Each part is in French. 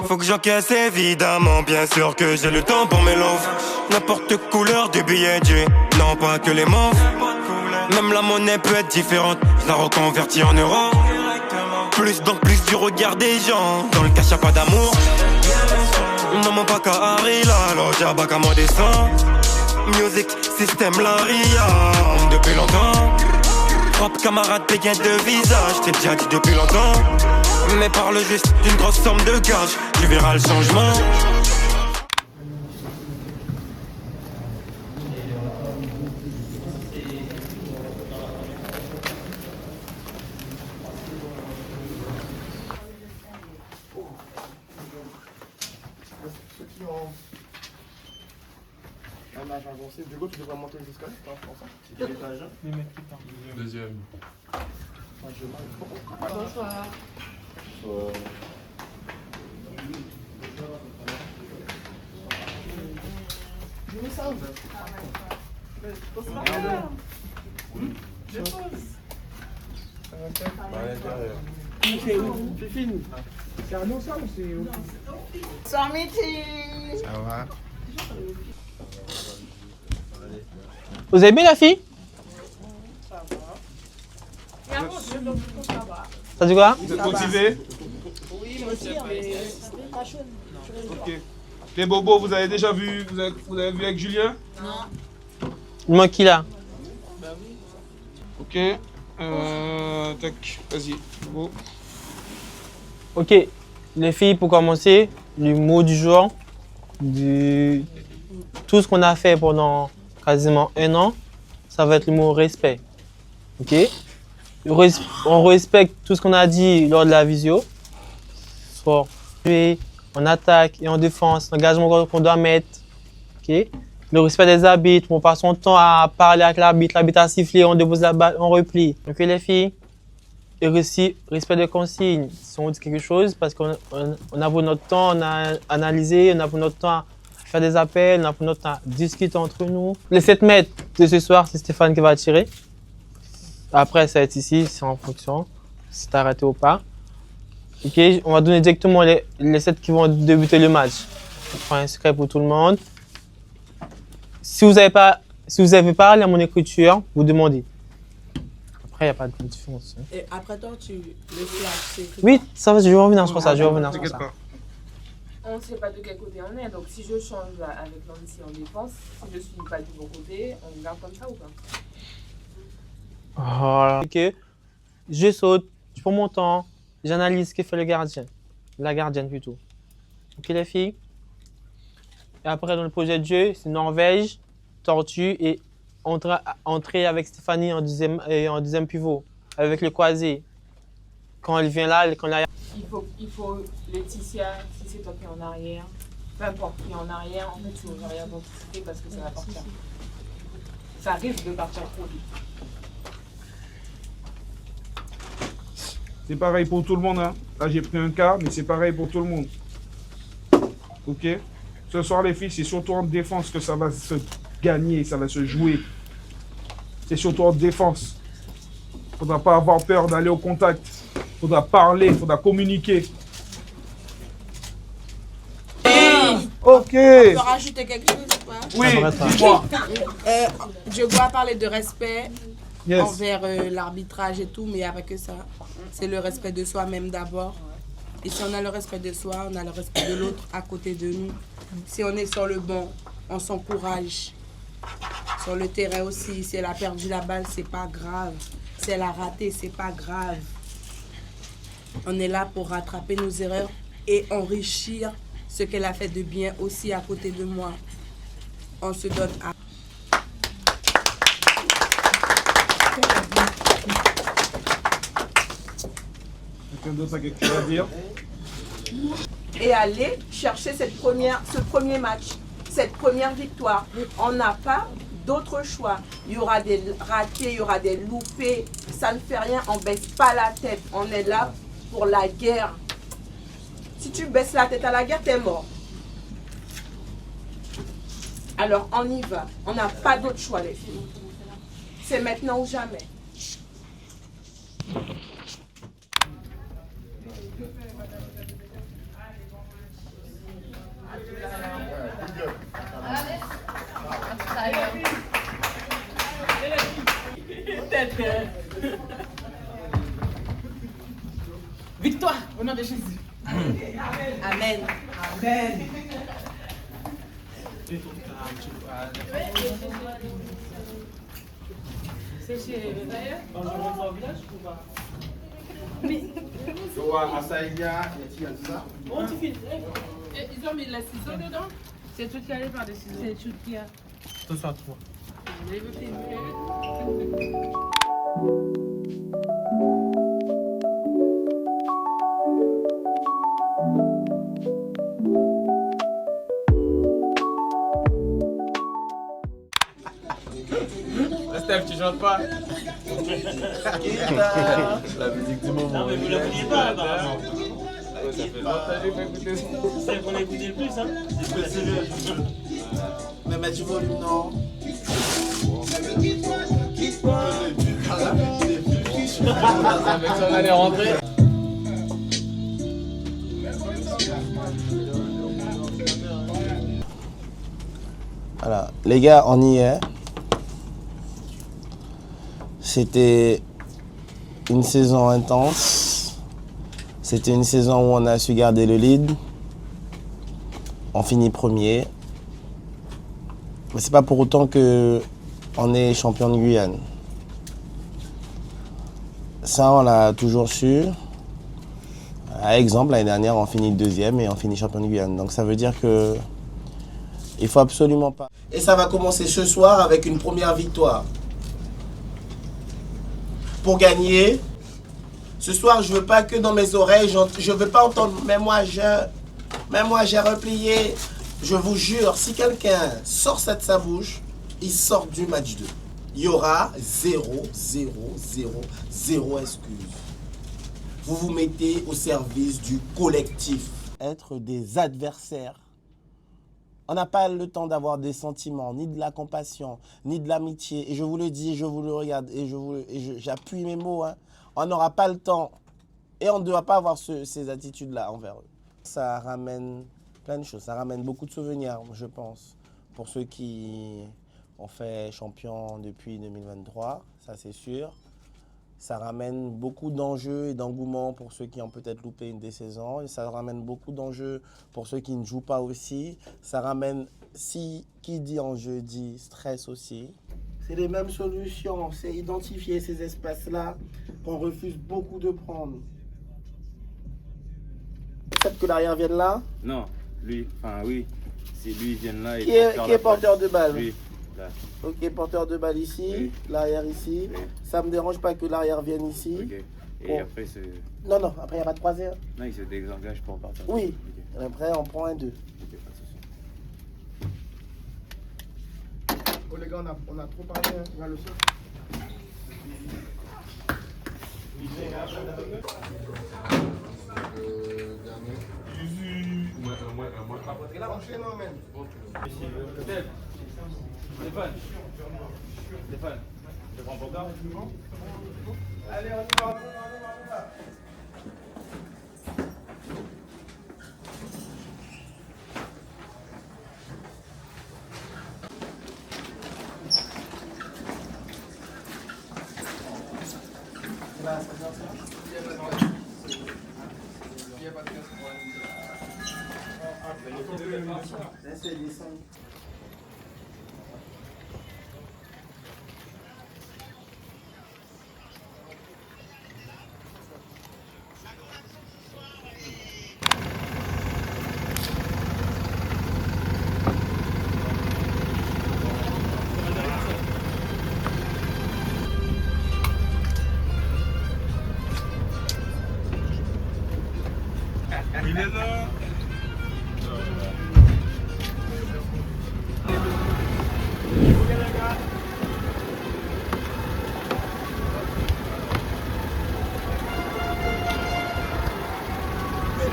Faut que j'encaisse évidemment, bien sûr que j'ai le temps pour mes loaves. N'importe couleur du billet J, non pas que les mauves. Même la monnaie peut être différente, je la reconvertis en euros. Plus donc plus du regard des gens, dans le cash y'a pas d'amour. Non mon pas qu'à Harry là, alors j'ai pas qu'à moi descend. Music, système, la ria, depuis longtemps. Rap camarade, péguin de visage, t'es déjà dit depuis longtemps. Mais parle juste d'une grosse somme de cash, tu verras le changement. Ceux qui ont un âge avancé, du coup tu devrais monter jusqu'à là, je pense. C'est quel étage? Deuxième. Bonsoir. C'est fini. C'est à nous ça ou c'est au Sans meeting. Ça va. Vous avez bien la fille? Ça dit quoi? Vous êtes motivé? Oui, moi aussi, mais pas chaud. Ok. Les bobos, vous avez déjà vu, vous avez vu avec Julien? Non. Il manque qui là? Ok. Tac, vas-y. Bobo. Ok, les filles, pour commencer, le mot du jour, tout ce qu'on a fait pendant quasiment 1 an, ça va être le mot respect. Ok? On respecte tout ce qu'on a dit lors de la visio. Soit en attaque et en défense, l'engagement qu'on doit mettre. Ok? Le respect des arbitres, on passe son temps à parler avec l'arbitre a sifflé, on dépose la balle, on replie. Ok les filles? Et aussi, respect des consignes. Si on dit quelque chose, parce qu'on a pris notre temps, on a analysé, on a pris notre temps à faire des appels, on a pris notre temps à discuter entre nous. Les 7 mètres de ce soir, c'est Stéphane qui va tirer. Après, ça va être ici, c'est en fonction, si t'as arrêté ou pas. Ok, on va donner directement les 7 qui vont débuter le match. Je prends un secret pour tout le monde. Si vous avez pas parlé à mon écriture, vous demandez. Après, il n'y a pas de différence. Et après toi, tu le fais à Oui, ça va, je vais revenir sur ça, je vais revenir sur ça. On ne sait pas de quel côté on est, donc si je change avec Nancy en défense, si je suis pas du bon côté, on garde comme ça ou pas? Voilà. Ok, je saute, je prends mon temps, j'analyse ce que fait le gardien. La gardienne plutôt. Ok les filles? Et après dans le projet de jeu, c'est Norvège, Tortue et entrer avec Stéphanie en deuxième pivot, avec le croisé. Quand elle vient là, Il faut Laetitia, si c'est toi qui es en arrière, peu importe qui est en arrière, en fait tu n'auras rien d'anticiper parce que ça va partir. Ça risque de partir trop vite. C'est pareil pour tout le monde. Hein. Là, j'ai pris un quart, mais c'est pareil pour tout le monde. Ok? Ce soir, les filles, c'est surtout en défense que ça va se gagner, ça va se jouer. C'est surtout en défense. Il ne faudra pas avoir peur d'aller au contact. Il faudra parler, il faudra communiquer. Ok. On peut rajouter quelque chose ou pas? Oui, dis-moi. Je dois parler de respect Yes. envers l'arbitrage et tout, mais il n'y a pas que ça. C'est le respect de soi-même d'abord. Et si on a le respect de soi, on a le respect de l'autre à côté de nous. Si on est sur le banc, on s'encourage. Sur le terrain aussi, si elle a perdu la balle, c'est pas grave. Si elle a raté, c'est pas grave. On est là pour rattraper nos erreurs et enrichir ce qu'elle a fait de bien aussi à côté de moi. On se donne à... Quelqu'un d'autre a quelque chose à dire? Et aller chercher ce premier match, cette première victoire. On n'a pas d'autre choix. Il y aura des ratés, il y aura des loupés. Ça ne fait rien, on ne baisse pas la tête. On est là pour la guerre. Si tu baisses la tête à la guerre, t'es mort. Alors on y va. On n'a pas d'autre choix, les filles. C'est maintenant ou jamais. Victoire au nom de Jésus. Amen. Amen. C'est chez Ils ont mis les ciseaux dedans. C'est tout qui allait par des ciseaux. C'est tout qui a. Tout ça, toi. Je veux filmer. Steph, tu chantes pas? La musique du moment. Non, mais vous l'oubliez pas, apparemment. Ça fait longtemps que j'ai pas écouté ça. C'est celle qu'on a écouté le plus, hein. Mais du volume, non. Avec ça, on allait rentrer. Voilà, les gars, on y est. C'était une saison intense. C'était une saison où on a su garder le lead. On finit premier. Mais c'est pas pour autant que on est champion de Guyane. Ça, on l'a toujours su. Par exemple, l'année dernière, on finit deuxième et on finit champion de Guyane. Donc ça veut dire que il faut absolument pas. Et ça va commencer ce soir avec une première victoire. Pour gagner, ce soir, je veux pas que dans mes oreilles, je veux pas entendre « mais moi j'ai replié ». Je vous jure, si quelqu'un sort ça de sa bouche, il sort du match 2. Il y aura 0 excuse. Vous vous mettez au service du collectif. Être des adversaires. On n'a pas le temps d'avoir des sentiments, ni de la compassion, ni de l'amitié. Et je vous le dis, je vous le regarde, et j'appuie mes mots. Hein. On n'aura pas le temps. Et on ne doit pas avoir ces attitudes-là envers eux. Ça ramène plein de choses. Ça ramène beaucoup de souvenirs, je pense, pour ceux qui ont fait champion depuis 2023, ça c'est sûr. Ça ramène beaucoup d'enjeux et d'engouement pour ceux qui ont peut-être loupé une des saisons. Et ça ramène beaucoup d'enjeux pour ceux qui ne jouent pas aussi. Ça ramène, qui dit enjeu dit stress aussi. C'est les mêmes solutions. C'est identifier ces espaces-là qu'on refuse beaucoup de prendre. Peut-être que l'arrière vienne là. Non, lui, enfin oui, c'est lui vient là. Qui est porteur de balle? Lui, là. Ok, porteur de balle ici, Oui. l'arrière ici. Oui. Ça me dérange pas que l'arrière vienne ici. Ok. Et Bon. après, Non, après il n'y a pas de troisième. non, il se désengage pour partir. Oui. Ok, Après on prend un 2. ok, pas de souci. Oh les gars, on a trop parlé, hein. Regarde le sol. Stéphane, je prends pour toi. Allez, on y va.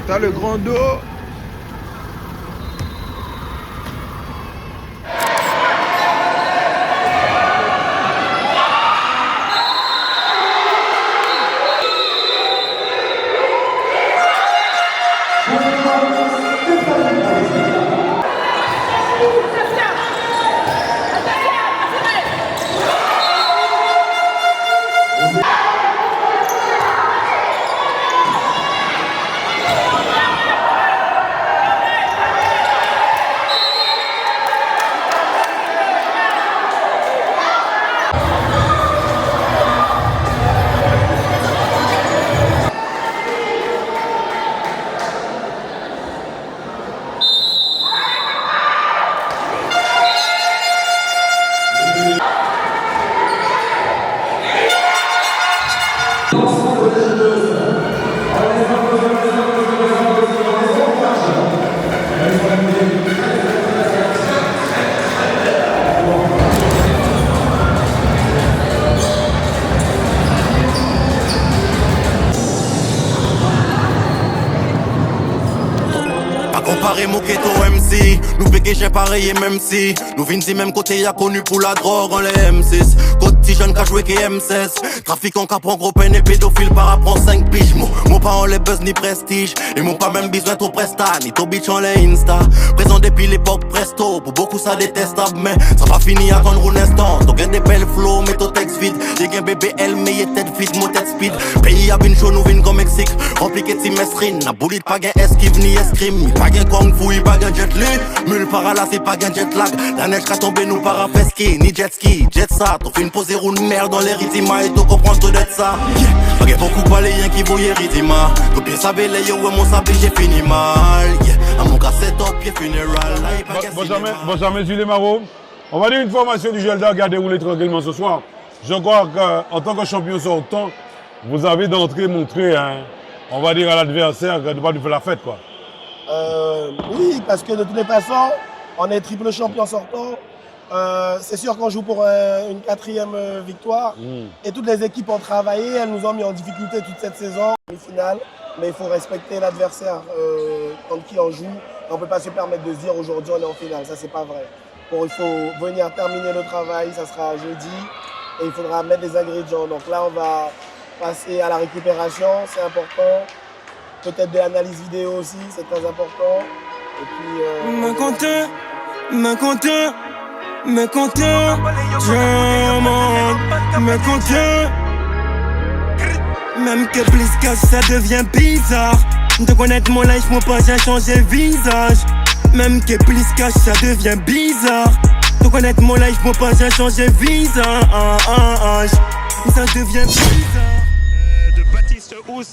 T'as le grand dos. Comparé mon keto MC, nous pégués j'ai pareil et même si nous vinci même côté y'a connu pour la drogue en les M6. Côté jeune qu'a joué qui M16, trafiquant qu'a prend gros peine et pédophile par apprend 5 piges. Mon pas en les buzz ni prestige, et mon pas même besoin trop presta, ni ton bitch en les Insta. Présent depuis l'époque presto, pour beaucoup ça détestable, mais ça va finir à attendre un instant. Donc y'a des belles flows, mais ton texte vide, y'a qu'un BBL, mais y'a tête vide, mon tête speed. Pays a vin chaud, nous vin comme Mexique, rempli que ti mestrine, n'a boulit pas gain esquive ni escrime. Pas gain kung fu, pas gain jet li, mule par là c'est pas gain jet lag. La neige qu'a tombé nous para pesquer, ni jet ski, jet ça. T'en fais une pose roue de merde dans les ritima et t'en comprends tout d'être ça. Y'a beaucoup balayés qui voyaient ritima, tout bien savait les yo et mon sablé j'ai fini mal. À mon gars c'est top, pied funéral. Bonjour Jules Marot. On va dire une formation du Gelda qui a déroulé tranquillement ce soir. Je crois qu'en tant que champion sortant, vous avez d'entrée montré, on va dire à l'adversaire, de pas lui faire la fête quoi. Oui, parce que de toutes les façons, on est triple champion sortant. C'est sûr qu'on joue pour une 4e victoire. Et toutes les équipes ont travaillé, elles nous ont mis en difficulté toute cette saison, demi-finale. Mais il faut respecter l'adversaire contre qui on joue. On ne peut pas se permettre de se dire aujourd'hui on est en finale, ça c'est pas vrai. Bon, il faut venir terminer le travail, ça sera jeudi. Et il faudra mettre des ingrédients. Donc là on va passer à la récupération, c'est important. Peut-être de l'analyse vidéo aussi, c'est très important. Et puis... me compter, je monte, me compter. Même que plus que ça devient bizarre. De connaître mon life, mon pas j'ai changé visage. Même que plus que ça devient bizarre. De connaître mon life, mon pas j'ai changé visage. Ça devient bizarre. Ous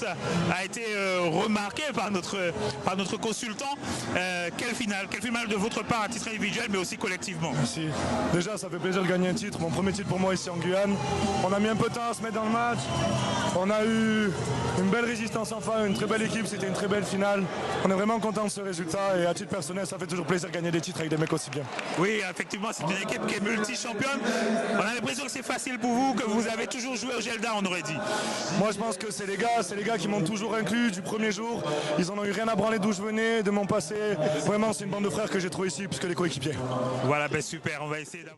a été remarqué par notre consultant. Quelle finale de votre part à titre individuel mais aussi collectivement? Merci. Déjà ça fait plaisir de gagner un titre, mon premier titre pour moi ici en Guyane. On a mis un peu de temps à se mettre dans le match. On a eu une belle résistance enfin, une très belle équipe, c'était une très belle finale. On est vraiment content de ce résultat et à titre personnel ça fait toujours plaisir de gagner des titres avec des mecs aussi bien. Oui, effectivement c'est une équipe qui est multi-championne. On a l'impression que c'est facile pour vous, que vous avez toujours joué au Gelda on aurait dit. Moi je pense que c'est les gars qui m'ont toujours inclus du premier jour. Ils en ont eu rien à branler d'où je venais, de mon passé. Vraiment c'est une bande de frères que j'ai trouvé ici plus que les coéquipiers. Voilà, ben super, on va essayer d'avoir...